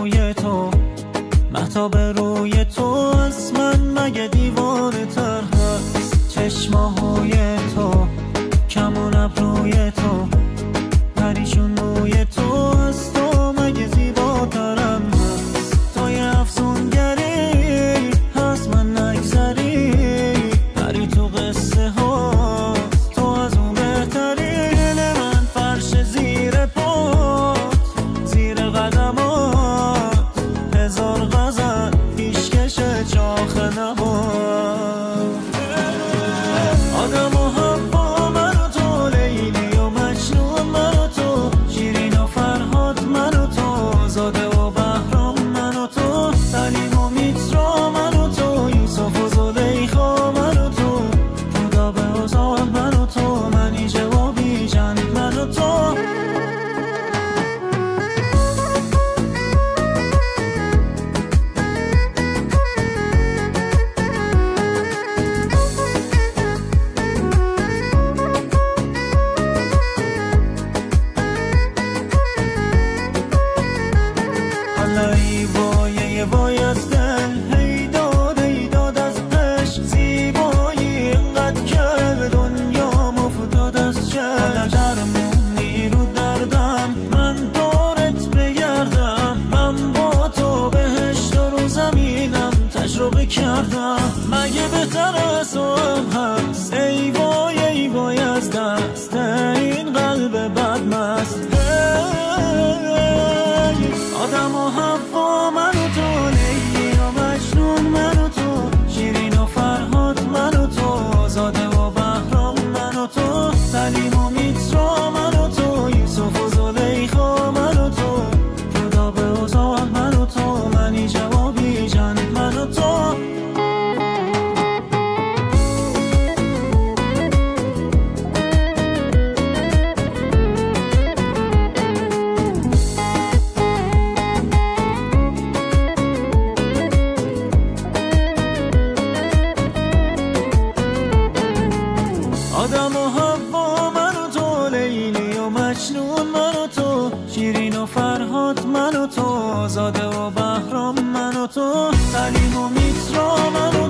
ابروی تو، مهتاب روی تو از من مگه دیوانه تر هست؟ چشماهای تو، کمون ابروی تو، پریشون روی تو از تو مگه زیباترم هست؟ تو یه افسونگری هست من نگذری، پری تو قصه ها تو از اون بهتری. دل من فرش زیر پات، زیر قدمات، هزار غزل پیشکش چاخ نبات. آدم و حوا من و تو، لیلی و مجنون من و تو، شیرین و فرهاد من و تو، زاده و بهرام من و تو، سلیم و میترا من و تو، یوسف و زلیخا من و تو، رودابه و زال من و تو، منیژه و بیژن من و تو. ای وای از دل، هی داد از عشق، زیبایی اینقدر کرد دنیا مفتاد از چشم. درمونی رو دردم، من دارت بگردم، من با تو بهشت رو زمینم تجربه کردم، مگه بهتر از تو هم هست؟ ای وای از دست این قلب بدمست. آدم و حوا من و تو، لیلی و مجنون من و تو، شیرین و فرهاد من و تو، زاده و بهرام من و تو، سلیم و میترا من و تو، یوسف و زلیخا من و تو، رودابه و زال من و تو، منیژه و بیژن من و تو. آدم و حوا من و تو، لیلی و مجنون من و تو، شیرین و فرهاد من و تو، زاده و بهرام من و تو، سلیم و میترا من و